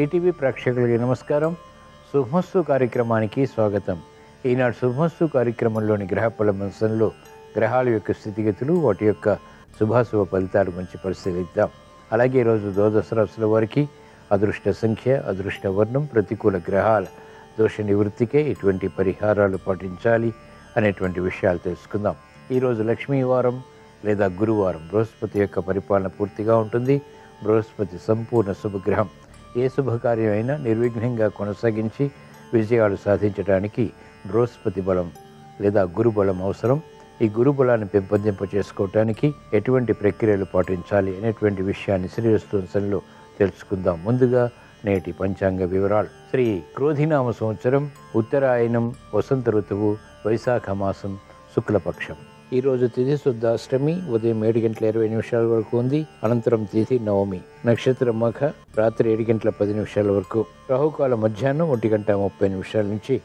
ETV ప్రేక్షకులకి నమస్కారం. శుభమస్తు కార్యక్రమానికి స్వాగతం. ఈనాడు శుభమస్తు కార్యక్రమంలోని గ్రహఫల అంశంలో గ్రహాల యొక్క స్థితిగతులు, వాటి యొక్క శుభాశుభ ఫలితాల గురించి పరిశీలిద్దాం. అలాగే ఈరోజు ద్వాదశ రాశుల వారికి అదృష్ట సంఖ్య, అదృష్ట వర్ణం, ప్రతికూల గ్రహాల దోష నివృత్తికే ఎటువంటి పరిహారాలు పాటించాలి అనేటువంటి విషయాలు తెలుసుకుందాం. ఈరోజు లక్ష్మీవారం లేదా గురువారం. బృహస్పతి యొక్క పరిపాలన పూర్తిగా ఉంటుంది. బృహస్పతి సంపూర్ణ శుభగ్రహం. ఏ శుభకార్యం అయినా నిర్విఘ్నంగా కొనసాగించి విజయాలు సాధించడానికి బృహస్పతి బలం లేదా గురు బలం అవసరం. ఈ గురు బలాన్ని పెంపొందింప చేసుకోవటానికి ఎటువంటి ప్రక్రియలు పాటించాలి అనేటువంటి విషయాన్ని శ్రీవస్తువంశంలో తెలుసుకుందాం. ముందుగా నేటి పంచాంగ వివరాలు. శ్రీ క్రోధినామ సంవత్సరం, ఉత్తరాయణం, వసంత ఋతువు, వైశాఖ మాసం, శుక్లపక్షం. ఈరోజు తిథి శుద్ధ అష్టమి, ఉదయం 7:20 వరకు ఉంది. అనంతరం తిథి నవమి. నక్షత్రం మఖ, రాత్రి 7:10 వరకు. రాహుకాల మధ్యాహ్నం 1:30 నుంచి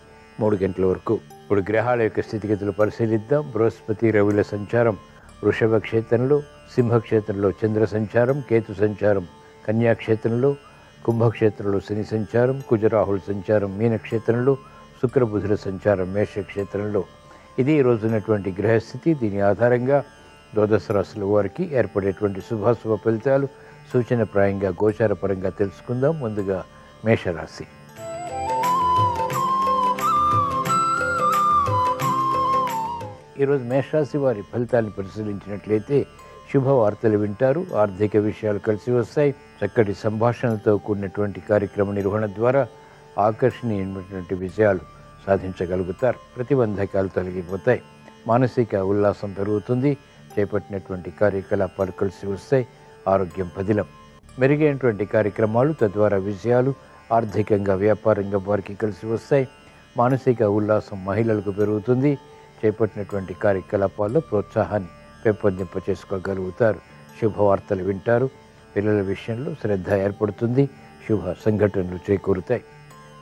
3 వరకు. ఇప్పుడు గ్రహాల యొక్క స్థితిగతులు పరిశీలిద్దాం. బృహస్పతి రవిల సంచారం వృషభ క్షేత్రంలో, సింహక్షేత్రంలో చంద్ర సంచారం, కేతు సంచారం కన్యాక్షేత్రంలో, కుంభక్షేత్రంలో శని సంచారం, కుజరాహుల సంచారం మీనక్షేత్రంలో, శుక్రబుధుల సంచారం మేషక్షేత్రంలో. ఇది ఈ రోజున్నటువంటి గ్రహస్థితి. దీని ఆధారంగా ద్వాదశ రాశుల వారికి ఏర్పడేటువంటి శుభాశుభ ఫలితాలు సూచనప్రాయంగా గోచారపరంగా తెలుసుకుందాం. ముందుగా మేషరాశి. ఈరోజు మేషరాశి వారి ఫలితాలను పరిశీలించినట్లయితే శుభవార్తలు వింటారు. ఆర్థిక విషయాలు కలిసి వస్తాయి. చక్కటి సంభాషణలతో కూడినటువంటి కార్యక్రమ నిర్వహణ ద్వారా ఆకర్షణీయమైనటువంటి విజయాలు సాధించగలుగుతారు. ప్రతిబంధకాలు తొలగిపోతాయి. మానసిక ఉల్లాసం పెరుగుతుంది. చేపట్టినటువంటి కార్యకలాపాలు కలిసి వస్తాయి. ఆరోగ్యం పదిలం. మెరుగైనటువంటి కార్యక్రమాలు, తద్వారా విజయాలు ఆర్థికంగా, వ్యాపారంగా వారికి కలిసి వస్తాయి. మానసిక ఉల్లాసం మహిళలకు పెరుగుతుంది. చేపట్టినటువంటి కార్యకలాపాల్లో ప్రోత్సాహాన్ని పెంపొందింప చేసుకోగలుగుతారు. శుభవార్తలు వింటారు. పిల్లల విషయంలో శ్రద్ధ ఏర్పడుతుంది. శుభ సంఘటనలు చేకూరుతాయి.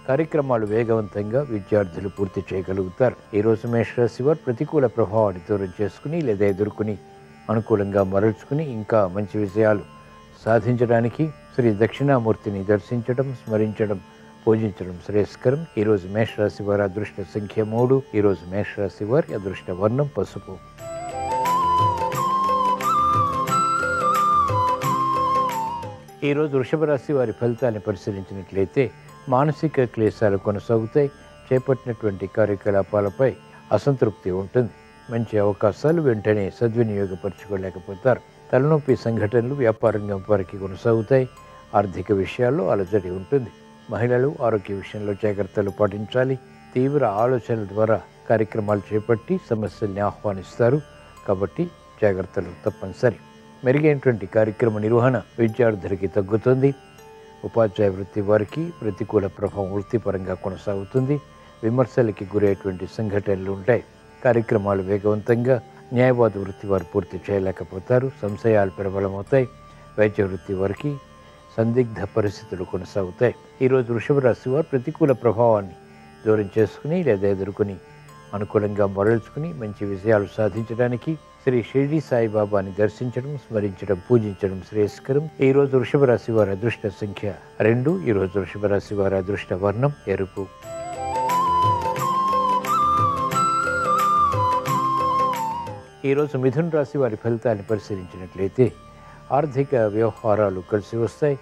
కార్యక్రమాలు వేగవంతంగా విద్యార్థులు పూర్తి చేయగలుగుతారు. ఈరోజు మేషరాశి వారు ప్రతికూల ప్రభావాన్ని దూరం చేసుకుని లేదా ఎదుర్కొని అనుకూలంగా మరల్చుకుని ఇంకా మంచి విజయాలు సాధించడానికి శ్రీ దక్షిణామూర్తిని దర్శించడం, స్మరించడం, పూజించడం శ్రేయస్కరం. ఈరోజు మేషరాశి వారి అదృష్ట సంఖ్య 3. ఈరోజు మేషరాశి వారి అదృష్ట వర్ణం పసుపు. ఈరోజు వృషభ రాశి వారి ఫలితాన్ని పరిశీలించినట్లయితే మానసిక క్లేశాలు కొనసాగుతాయి. చేపట్టినటువంటి కార్యకలాపాలపై అసంతృప్తి ఉంటుంది. మంచి అవకాశాలు వెంటనే సద్వినియోగపరచుకోలేకపోతారు. తలనొప్పి సంఘటనలు వ్యాపారంగా వారికి కొనసాగుతాయి. ఆర్థిక విషయాల్లో అలజడి ఉంటుంది. మహిళలు ఆరోగ్య విషయంలో జాగ్రత్తలు పాటించాలి. తీవ్ర ఆలోచనల ద్వారా కార్యక్రమాలు చేపట్టి సమస్యల్ని ఆహ్వానిస్తారు. కాబట్టి జాగ్రత్తలు తప్పనిసరి. మెరుగైనటువంటి కార్యక్రమ నిర్వహణ విద్యార్థులకి తగ్గుతుంది. ఉపాధ్యాయ వృత్తి వారికి ప్రతికూల ప్రభావం వృత్తిపరంగా కొనసాగుతుంది. విమర్శలకి గురయ్యేటువంటి సంఘటనలు ఉంటాయి. కార్యక్రమాలు వేగవంతంగా న్యాయవాద వృత్తి వారు పూర్తి చేయలేకపోతారు. సంశయాలు ప్రబలమవుతాయి. వైద్య వృత్తి వారికి సందిగ్ధ పరిస్థితులు కొనసాగుతాయి. ఈరోజు వృషభ రాశి వారు ప్రతికూల ప్రభావాన్ని దూరం చేసుకుని లేదా ఎదుర్కొని అనుకూలంగా మరల్చుకుని మంచి విజయాలు సాధించడానికి శ్రీ షిరిడి సాయిబాబాని దర్శించడం, స్మరించడం, పూజించడం శ్రేయస్కరం. ఈరోజు వృషభ రాశి వారి అదృష్ట సంఖ్య 2. ఈరోజు వృషభ రాశి వారి అదృష్ట వర్ణం ఎరుపు. ఈరోజు మిథున రాశి వారి ఫలితాన్ని పరిశీలించినట్లయితే ఆర్థిక వ్యవహారాలు కలిసి వస్తాయి.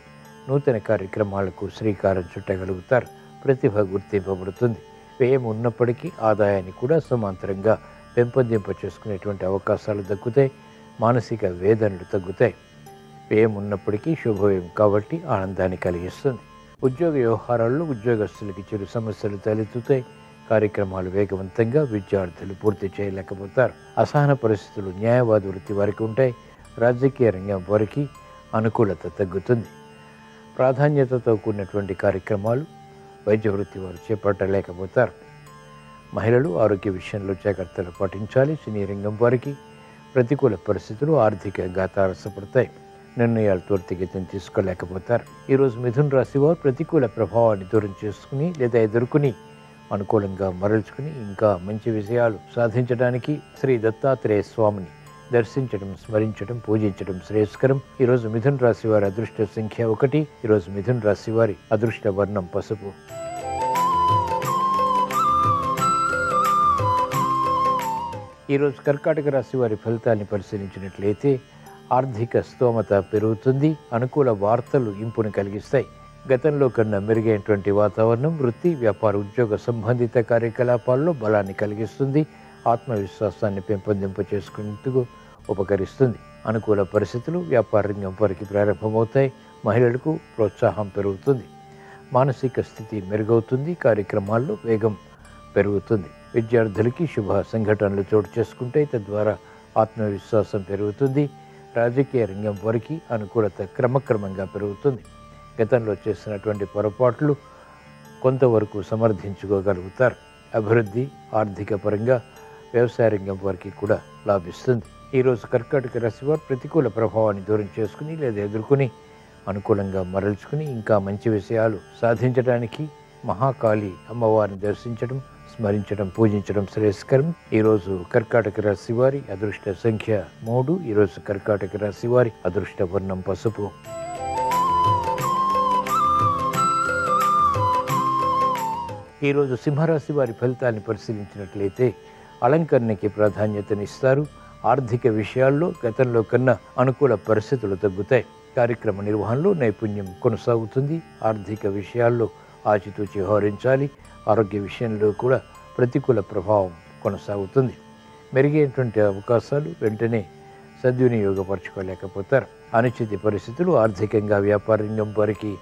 నూతన కార్యక్రమాలకు శ్రీకారం చుట్టగలుగుతారు. ప్రతిభ గుర్తింపబడుతుంది. వ్యయం ఉన్నప్పటికీ ఆదాయాన్ని కూడా సమాంతరంగా పెంపొందింప చేసుకునేటువంటి అవకాశాలు దక్కుతాయి. మానసిక వేదనలు తగ్గుతాయి. వ్యయం ఉన్నప్పటికీ శుభవ్యయం కాబట్టి ఆనందాన్ని కలిగిస్తుంది. ఉద్యోగ వ్యవహారాల్లో ఉద్యోగస్తులకి చిరు సమస్యలు తలెత్తుతాయి. కార్యక్రమాలు వేగవంతంగా విద్యార్థులు పూర్తి చేయలేకపోతారు. అసహన పరిస్థితులు న్యాయవాద వృత్తి వారికి ఉంటాయి. రాజకీయ రంగం వారికి అనుకూలత తగ్గుతుంది. ప్రాధాన్యతతో కూడినటువంటి కార్యక్రమాలు వైద్య వృత్తి వారు చేపట్టలేకపోతారు. మహిళలు ఆరోగ్య విషయంలో జాగ్రత్తలు పాటించాలి. సినీ రంగం వారికి ప్రతికూల పరిస్థితులు ఆర్థికంగా తారసపడతాయి. నిర్ణయాలు త్వరితగతిని తీసుకోలేకపోతారు. ఈరోజు మిథున రాశి వారు ప్రతికూల ప్రభావాన్ని దూరం చేసుకుని లేదా ఎదుర్కొని అనుకూలంగా మరల్చుకుని ఇంకా మంచి విజయాలు సాధించడానికి శ్రీ దత్తాత్రేయ స్వామిని దర్శించడం, స్మరించడం, పూజించడం శ్రేయస్కరం. ఈరోజు మిథున రాశి వారి అదృష్ట సంఖ్య 1. ఈరోజు మిథున రాశి వారి అదృష్ట వర్ణం పసుపు. ఈరోజు కర్కాటక రాశి వారి ఫలితాన్ని పరిశీలించినట్లయితే ఆర్థిక స్తోమత పెరుగుతుంది. అనుకూల వార్తలు ఇంపును కలిగిస్తాయి. గతంలో కన్నా మెరుగైనటువంటి వాతావరణం వృత్తి, వ్యాపార, ఉద్యోగ సంబంధిత కార్యకలాపాల్లో బలాన్ని కలిగిస్తుంది. ఆత్మవిశ్వాసాన్ని పెంపొందింప చేసుకునేందుకు ఉపకరిస్తుంది. అనుకూల పరిస్థితులు వ్యాపార రంగం వారికి ప్రారంభమవుతాయి. మహిళలకు ప్రోత్సాహం పెరుగుతుంది. మానసిక స్థితి మెరుగవుతుంది. కార్యక్రమాల్లో వేగం పెరుగుతుంది. విద్యార్థులకి శుభ సంఘటనలు చోటు చేసుకుంటాయి. తద్వారా ఆత్మవిశ్వాసం పెరుగుతుంది. రాజకీయ రంగం వారికి అనుకూలత క్రమక్రమంగా పెరుగుతుంది. గతంలో చేసినటువంటి పొరపాట్లు కొంతవరకు సమర్థించుకోగలుగుతారు. అభివృద్ధి ఆర్థిక పరంగా వ్యవసాయ రంగం వారికి కూడా లాభిస్తుంది. ఈరోజు కర్కాటక రాశి వారు ప్రతికూల ప్రభావాన్ని దూరం చేసుకుని లేదా ఎదుర్కొని అనుకూలంగా మరల్చుకుని ఇంకా మంచి విషయాలు సాధించడానికి మహాకాళి అమ్మవారిని దర్శించడం, స్మరించడం, పూజించడం శ్రేయస్కరం. ఈరోజు కర్కాటక రాశి వారి అదృష్ట సంఖ్య 3. ఈరోజు కర్కాటక రాశి వారి అదృష్ట వర్ణం పసుపు. ఈరోజు సింహరాశి వారి ఫలితాన్ని పరిశీలించినట్లయితే అలంకరణకి ప్రాధాన్యతనిస్తారు. ఆర్థిక విషయాల్లో గతంలో కన్నా అనుకూల పరిస్థితులు తగ్గుతాయి. కార్యక్రమ నిర్వహణలో నైపుణ్యం కొనసాగుతుంది. ఆర్థిక విషయాల్లో ఆచితూచి వ్యవహరించాలి. ఆరోగ్య విషయంలో కూడా ప్రతికూల ప్రభావం కొనసాగుతుంది. మెరుగైనటువంటి అవకాశాలు వెంటనే సద్వినియోగపరచుకోలేకపోతారు. అనిశ్చిత పరిస్థితులు ఆర్థికంగా వ్యాపార రంగం వారికి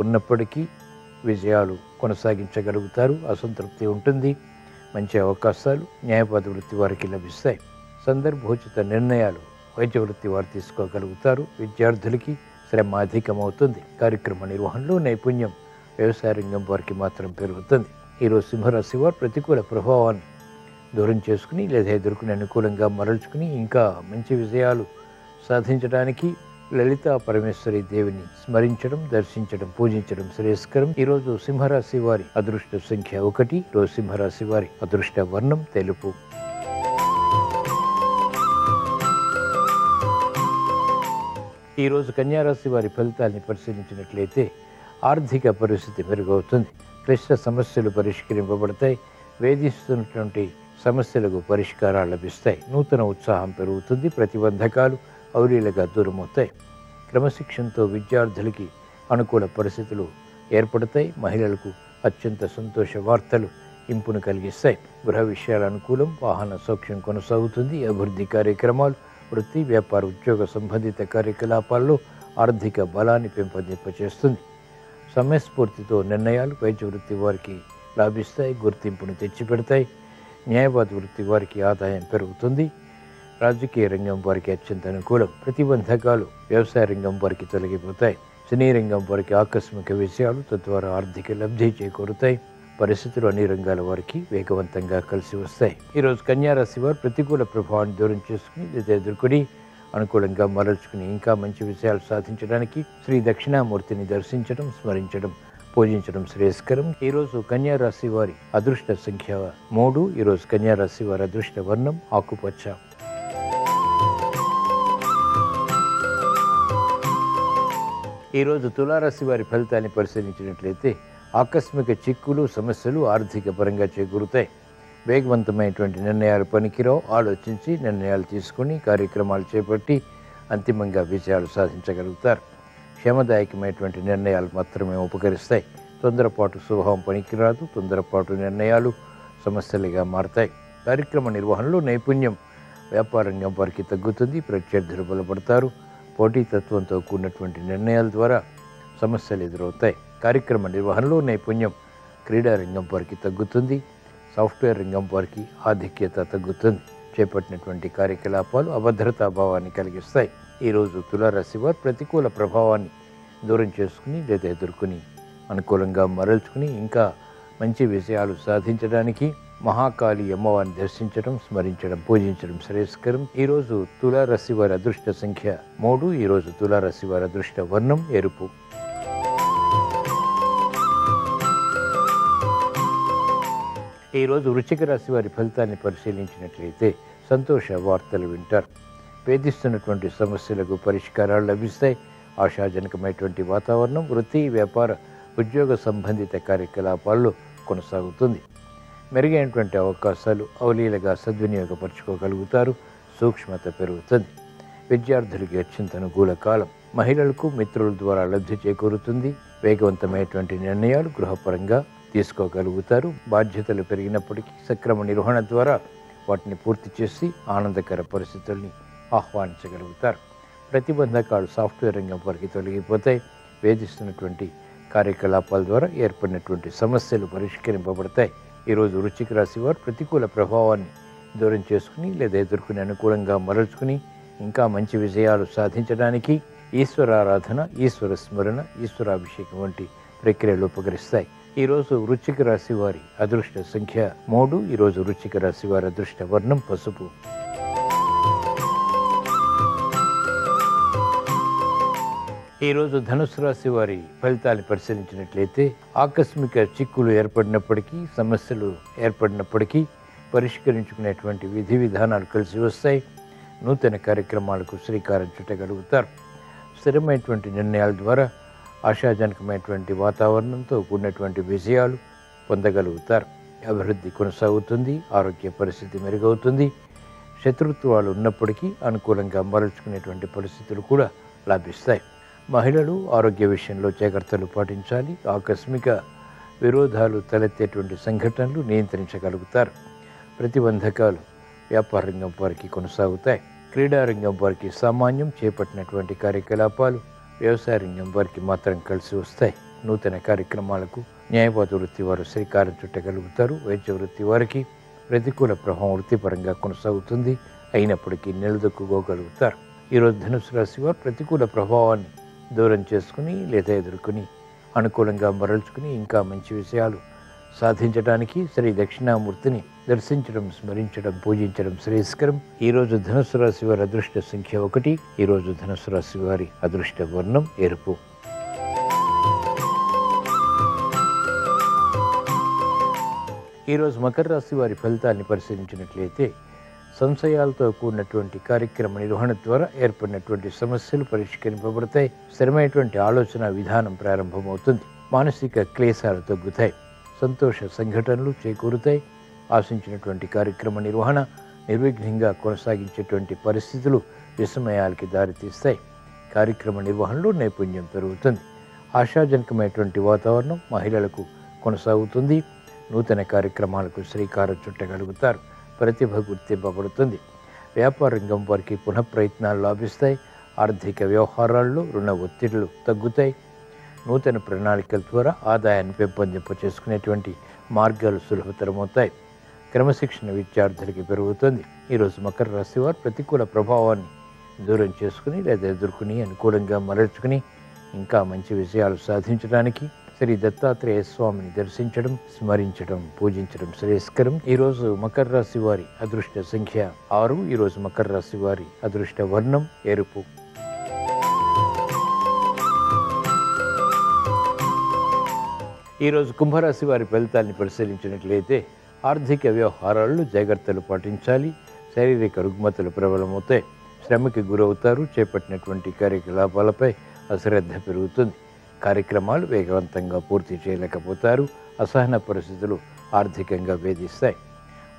ఉన్నప్పటికీ విజయాలు కొనసాగించగలుగుతారు. అసంతృప్తి ఉంటుంది. మంచి అవకాశాలు న్యాయవాద వృత్తి వారికి లభిస్తాయి. సందర్భోచిత నిర్ణయాలు వైద్య వృత్తి వారు తీసుకోగలుగుతారు. విద్యార్థులకి శ్రమ అధికమవుతుంది. కార్యక్రమ నిర్వహణలో నైపుణ్యం వ్యవసాయ రంగం వారికి మాత్రం పెరుగుతుంది. ఈరోజు సింహరాశి వారు ప్రతికూల ప్రభావాన్ని దూరం చేసుకుని లేదా ఎదుర్కొని అనుకూలంగా మరల్చుకుని ఇంకా మంచి విజయాలు సాధించడానికి లలితా పరమేశ్వరి దేవిని స్మరించడం, దర్శించడం, పూజించడం శ్రేయస్కరం. ఈరోజు సింహరాశి వారి అదృష్ట సంఖ్య 1. ఈరోజు సింహరాశి వారి అదృష్ట వర్ణం తెలుపు. ఈరోజు కన్యారాశి వారి ఫలితాన్ని పరిశీలించినట్లయితే ఆర్థిక పరిస్థితి మెరుగవుతుంది. క్లిష్ట సమస్యలు పరిష్కరింపబడతాయి. వేధిస్తున్నటువంటి సమస్యలకు పరిష్కారాలు లభిస్తాయి. నూతన ఉత్సాహం పెరుగుతుంది. ప్రతిబంధకాలు అవలీలగా దూరమవుతాయి. క్రమశిక్షణతో విద్యార్థులకి అనుకూల పరిస్థితులు ఏర్పడతాయి. మహిళలకు అత్యంత సంతోష వార్తలు ఇంపును కలిగిస్తాయి. గృహ విషయాల అనుకూలం. వాహన సౌఖ్యం కొనసాగుతుంది. అభివృద్ధి కార్యక్రమాలు, వృత్తి, వ్యాపార, ఉద్యోగ సంబంధిత కార్యకలాపాల్లో ఆర్థిక బలాన్ని పెంపొందింపచేస్తుంది. సమయస్ఫూర్తితో నిర్ణయాలు వైద్య వృత్తి వారికి లాభిస్తాయి. గుర్తింపును తెచ్చిపెడతాయి. న్యాయవాద వృత్తి వారికి ఆదాయం పెరుగుతుంది. రాజకీయ రంగం వారికి అత్యంత అనుకూలం. ప్రతిబంధకాలు వ్యవసాయ రంగం వారికి తొలగిపోతాయి. సినీ రంగం వారికి ఆకస్మిక విషయాలు తద్వారా ఆర్థిక లబ్ధి చేకూరుతాయి. పరిస్థితులు అన్ని రంగాల వారికి వేగవంతంగా కలిసి వస్తాయి. ఈరోజు కన్యారాశి వారు ప్రతికూల ప్రభావాన్ని దూరం చేసుకుని లేదా ఎదుర్కొని అనుకూలంగా మరల్చుకుని ఇంకా మంచి విషయాలు సాధించడానికి శ్రీ దక్షిణామూర్తిని దర్శించడం, స్మరించడం, పూజించడం శ్రేయస్కరం. ఈరోజు కన్యారాశి వారి అదృష్ట సంఖ్య 3. ఈరోజు కన్యారాశి వారి అదృష్ట వర్ణం ఆకుపచ్చ. ఈరోజు తులారాశి వారి ఫలితాన్ని పరిశీలించినట్లయితే ఆకస్మిక చిక్కులు, సమస్యలు ఆర్థిక పరంగా చేకూరుతాయి. వేగవంతమైనటువంటి నిర్ణయాలు పనికిరావు. ఆలోచించి నిర్ణయాలు తీసుకుని కార్యక్రమాలు చేపట్టి అంతిమంగా విజయాలు సాధించగలుగుతారు. క్షేమదాయకమైనటువంటి నిర్ణయాలు మాత్రమే ఉపకరిస్తాయి. తొందరపాటు స్వభావం పనికిరాదు. తొందరపాటు నిర్ణయాలు సమస్యలుగా మారతాయి. కార్యక్రమ నిర్వహణలో నైపుణ్యం వ్యాపార రంగం వారికి తగ్గుతుంది. ప్రత్యర్థులు బలపడతారు. పోటీతత్వంతో కూడినటువంటి నిర్ణయాల ద్వారా సమస్యలు ఎదురవుతాయి. కార్యక్రమ నిర్వహణలో నైపుణ్యం క్రీడా రంగం వారికి తగ్గుతుంది. సాఫ్ట్వేర్ రంగం వారికి ఆధిక్యత తగ్గుతుంది. చేపట్టినటువంటి కార్యకలాపాలు అభద్రతాభావాన్ని కలిగిస్తాయి. ఈరోజు తులారాశి వారు ప్రతికూల ప్రభావాన్ని దూరం చేసుకుని లేదా ఎదుర్కొని అనుకూలంగా మరల్చుకుని ఇంకా మంచి విషయాలు సాధించడానికి మహాకాళి అమ్మవారిని దర్శించడం, స్మరించడం, పూజించడం శ్రేయస్కరం. ఈరోజు తులారాశి వారి అదృష్ట సంఖ్య 3. ఈరోజు తులారాశి వారి అదృష్ట వర్ణం ఎరుపు. ఈరోజు వృశ్చిక రాశి వారి ఫలితాన్ని పరిశీలించినట్లయితే సంతోష వార్తలు వింటారు. వేధిస్తున్నటువంటి సమస్యలకు పరిష్కారాలు లభిస్తాయి. ఆశాజనకమైనటువంటి వాతావరణం వృత్తి, వ్యాపార, ఉద్యోగ సంబంధిత కార్యకలాపాల్లో కొనసాగుతుంది. మెరుగైనటువంటి అవకాశాలు అవలీలగా సద్వినియోగపరచుకోగలుగుతారు. సూక్ష్మత పెరుగుతుంది. విద్యార్థులకి అత్యంత అనుకూల కాలం. మహిళలకు మిత్రుల ద్వారా లబ్ధి చేకూరుతుంది. వేగవంతమైనటువంటి నిర్ణయాలు గృహపరంగా తీసుకోగలుగుతారు. బాధ్యతలు పెరిగినప్పటికీ సక్రమ నిర్వహణ ద్వారా వాటిని పూర్తి చేసి ఆనందకర పరిస్థితుల్ని ఆహ్వానించగలుగుతారు. ప్రతిబంధకాలు సాఫ్ట్వేర్ రంగం వారికి తొలగిపోతాయి. వేధిస్తున్నటువంటి కార్యకలాపాల ద్వారా ఏర్పడినటువంటి సమస్యలు పరిష్కరింపబడతాయి. ఈరోజు వృశ్చిక రాశి వారు ప్రతికూల ప్రభావాన్ని దూరం చేసుకుని లేదా ఎదుర్కొని అనుకూలంగా మరల్చుకుని ఇంకా మంచి విజయాలు సాధించడానికి ఈశ్వరారాధన, ఈశ్వర స్మరణ, ఈశ్వరాభిషేకం వంటి ప్రక్రియలు ఉపకరిస్తాయి. ఈరోజు వృశ్చిక రాశి వారి అదృష్ట సంఖ్య 3. ఈరోజు వృశ్చిక రాశి వారి అదృష్ట వర్ణం పసుపు. ఈరోజు ధనుసు రాశి వారి ఫలితాలు పరిశీలించినట్లయితే ఆకస్మిక చిక్కులు ఏర్పడినప్పటికీ, సమస్యలు ఏర్పడినప్పటికీ పరిష్కరించుకునేటువంటి విధి విధానాలు కలిసి వస్తాయి. నూతన కార్యక్రమాలకు శ్రీకారం చుట్టగలుగుతారు. స్థిరమైనటువంటి నిర్ణయాల ద్వారా ఆశాజనకమైనటువంటి వాతావరణంతో కూడినటువంటి విజయాలు పొందగలుగుతారు. అభివృద్ధి కొనసాగుతుంది. ఆరోగ్య పరిస్థితి మెరుగవుతుంది. శత్రుత్వాలు ఉన్నప్పటికీ అనుకూలంగా మరల్చుకునేటువంటి పరిస్థితులు కూడా లభిస్తాయి. మహిళలు ఆరోగ్య విషయంలో జాగ్రత్తలు పాటించాలి. ఆకస్మిక విరోధాలు తలెత్తేటువంటి సంఘటనలు నియంత్రించగలుగుతారు. ప్రతిబంధకాలు వ్యాపార రంగం వారికి కొనసాగుతాయి. క్రీడారంగం వారికి సామాన్యం. చేపట్టినటువంటి కార్యకలాపాలు వ్యవసాయ రంగం వారికి మాత్రం కలిసి వస్తాయి. నూతన కార్యక్రమాలకు న్యాయవాద వృత్తి వారు శ్రీకారం చుట్టగలుగుతారు. వైద్య వృత్తి వారికి ప్రతికూల ప్రభావం వృత్తిపరంగా కొనసాగుతుంది. అయినప్పటికీ నిలదొక్కుకోగలుగుతారు. ఈరోజు ధనుసు రాశి వారు ప్రతికూల ప్రభావాన్ని దూరం చేసుకుని లేదా ఎదుర్కొని అనుకూలంగా మరల్చుకుని ఇంకా మంచి విషయాలు సాధించడానికి శ్రీ దక్షిణామూర్తిని దర్శించడం, స్మరించడం, పూజించడం శ్రేయస్కరం. ఈరోజు ధనుసు రాశి వారి అదృష్ట సంఖ్య 1. ఈరోజు ధనుసు రాశి వారి అదృష్ట వర్ణం ఎరుపు. ఈరోజు మకర రాశి వారి ఫలితాన్ని పరిశీలించినట్లయితే సంశయాలతో కూడినటువంటి కార్యక్రమ నిర్వహణ ద్వారా ఏర్పడినటువంటి సమస్యలు పరిష్కరింపబడతాయి. స్థిరమైనటువంటి ఆలోచన విధానం ప్రారంభమవుతుంది. మానసిక క్లేశాలు తగ్గుతాయి. సంతోష సంఘటనలు చేకూరుతాయి. ఆశించినటువంటి కార్యక్రమ నిర్వహణ నిర్విఘ్నంగా కొనసాగించేటువంటి పరిస్థితులు విస్మయాలకి దారితీస్తాయి. కార్యక్రమ నిర్వహణలో నైపుణ్యం పెరుగుతుంది. ఆశాజనకమైనటువంటి వాతావరణం మహిళలకు కొనసాగుతుంది. నూతన కార్యక్రమాలకు శ్రీకారం చుట్టగలుగుతారు. ప్రతిభ గుర్తింపబడుతుంది. వ్యాపార రంగం వారికి పునఃప్రయత్నాలు లాభిస్తాయి. ఆర్థిక వ్యవహారాల్లో రుణ ఒత్తిడులు తగ్గుతాయి. నూతన ప్రణాళికల ద్వారా ఆదాయాన్ని పెంపొందింప చేసుకునేటువంటి మార్గాలు సులభతరమవుతాయి. క్రమశిక్షణ విద్యార్థులకి పెరుగుతుంది. ఈరోజు మకర రాశి వారు ప్రతికూల ప్రభావాన్ని దూరం చేసుకుని లేదా ఎదుర్కొని అనుకూలంగా మరల్చుకుని ఇంకా మంచి విజయాలు సాధించడానికి శ్రీ దత్తాత్రేయ స్వామిని దర్శించడం, స్మరించడం, పూజించడం శ్రేయస్కరం. ఈరోజు మకర రాశి వారి అదృష్ట సంఖ్య 6. ఈరోజు మకర రాశి వారి అదృష్ట వర్ణం ఎరుపు. ఈరోజు కుంభరాశి వారి ఫలితాన్ని పరిశీలించినట్లయితే ఆర్థిక వ్యవహారాల్లో జాగ్రత్తలు పాటించాలి. శారీరక రుగ్మతలు ప్రబలమవుతాయి. శ్రమకి గురవుతారు. చేపట్టినటువంటి కార్యకలాపాలపై అశ్రద్ధ పెరుగుతుంది. కార్యక్రమాలు వేగవంతంగా పూర్తి చేయలేకపోతారు. అసహన పరిస్థితులు ఆర్థికంగా వేధిస్తాయి.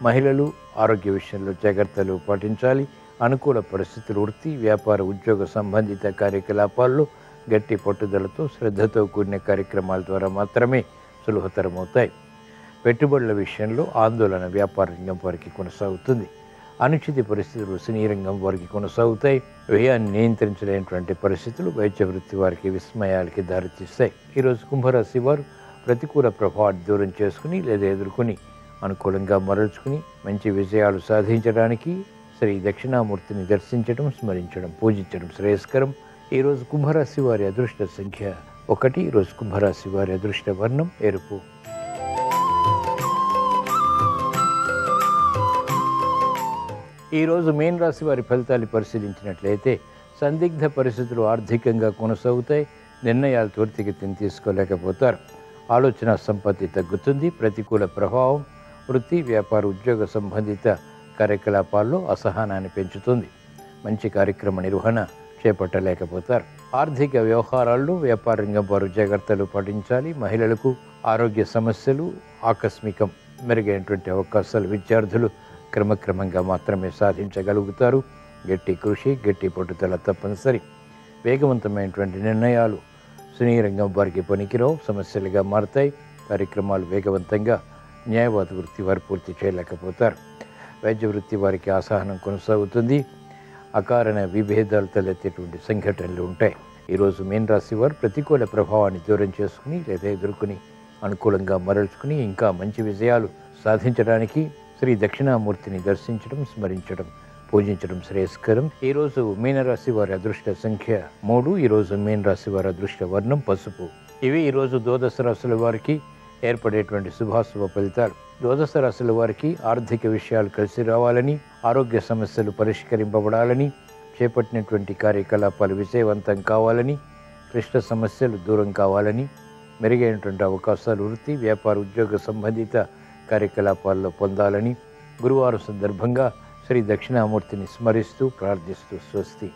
మహిళలు ఆరోగ్య విషయంలో జాగ్రత్తలు పాటించాలి. అనుకూల పరిస్థితులు వృత్తి, వ్యాపార, ఉద్యోగ సంబంధిత కార్యకలాపాల్లో గట్టి పట్టుదలతో శ్రద్ధతో కూడిన కార్యక్రమాల ద్వారా మాత్రమే సులభతరమవుతాయి. పెట్టుబడుల విషయంలో ఆందోళన వ్యాపార రంగం వారికి కొనసాగుతుంది. అనుచిత పరిస్థితులు సినీ రంగం వారికి కొనసాగుతాయి. వ్యయాన్ని నియంత్రించలేనటువంటి పరిస్థితులు వైద్య వృత్తి వారికి విస్మయాలకి దారితీస్తాయి. ఈరోజు కుంభరాశి వారు ప్రతికూల ప్రభావాన్ని దూరం చేసుకుని లేదా ఎదుర్కొని అనుకూలంగా మరల్చుకుని మంచి విజయాలు సాధించడానికి శ్రీ దక్షిణామూర్తిని దర్శించడం, స్మరించడం, పూజించడం శ్రేయస్కరం. ఈరోజు కుంభరాశి వారి అదృష్ట సంఖ్య 1. ఈరోజు కుంభరాశి వారి అదృష్ట వర్ణం ఎరుపు. ఈరోజు మీన రాశి వారి ఫలితాలు పరిశీలించినట్లయితే సందిగ్ధ పరిస్థితులు ఆర్థికంగా కొనసాగుతాయి. నిర్ణయాలు త్వరితగతిని తీసుకోలేకపోతారు. ఆలోచన సంపత్తి తగ్గుతుంది. ప్రతికూల ప్రభావం వృత్తి, వ్యాపార, ఉద్యోగ సంబంధిత కార్యకలాపాల్లో అసహనాన్ని పెంచుతుంది. మంచి కార్యక్రమ నిర్వహణ చేపట్టలేకపోతారు. ఆర్థిక వ్యవహారాల్లో వ్యాపార రంగం వారు జాగ్రత్తలు పాటించాలి. మహిళలకు ఆరోగ్య సమస్యలు, ఆకస్మికం మెరుగైనటువంటి అవకాశాలు విద్యార్థులు క్రమక్రమంగా మాత్రమే సాధించగలుగుతారు. గట్టి కృషి, గట్టి పట్టుదల తప్పనిసరి. వేగవంతమైనటువంటి నిర్ణయాలు సినీ రంగం వారికి పనికిరావు, సమస్యలుగా మారతాయి. కార్యక్రమాలు వేగవంతంగా న్యాయవాద వృత్తి వారు పూర్తి చేయలేకపోతారు. వైద్య వృత్తి వారికి అసహనం కొనసాగుతుంది. అకారణ విభేదాలు తలెత్తేటువంటి సంఘటనలు ఉంటాయి. ఈరోజు మీన రాశి వారు ప్రతికూల ప్రభావాన్ని దూరం చేసుకుని లేదా ఎదుర్కొని అనుకూలంగా మరల్చుకుని ఇంకా మంచి విజయాలు సాధించడానికి శ్రీ దక్షిణామూర్తిని దర్శించడం, స్మరించడం, పూజించడం శ్రేయస్కరం. ఈరోజు మీనరాశి వారి అదృష్ట సంఖ్య 3. ఈరోజు మీనరాశి వారి అదృష్ట వర్ణం పసుపు. ఇవి ఈరోజు ద్వాదశ రాశుల వారికి ఏర్పడేటువంటి శుభాశుభ ఫలితాలు. ద్వాదశ రాశుల వారికి ఆర్థిక విషయాలు కలిసి రావాలని, ఆరోగ్య సమస్యలు పరిష్కరింపబడాలని, చేపట్టినటువంటి కార్యకలాపాలు విజయవంతం కావాలని, క్లిష్ట సమస్యలు దూరం కావాలని, మెరుగైనటువంటి అవకాశాలు వృత్తి, వ్యాపార, ఉద్యోగ సంబంధిత కార్యకలాపాల్లో పొందాలని గురువారం సందర్భంగా శ్రీ దక్షిణామూర్తిని స్మరిస్తూ ప్రార్థిస్తూ స్వస్తి.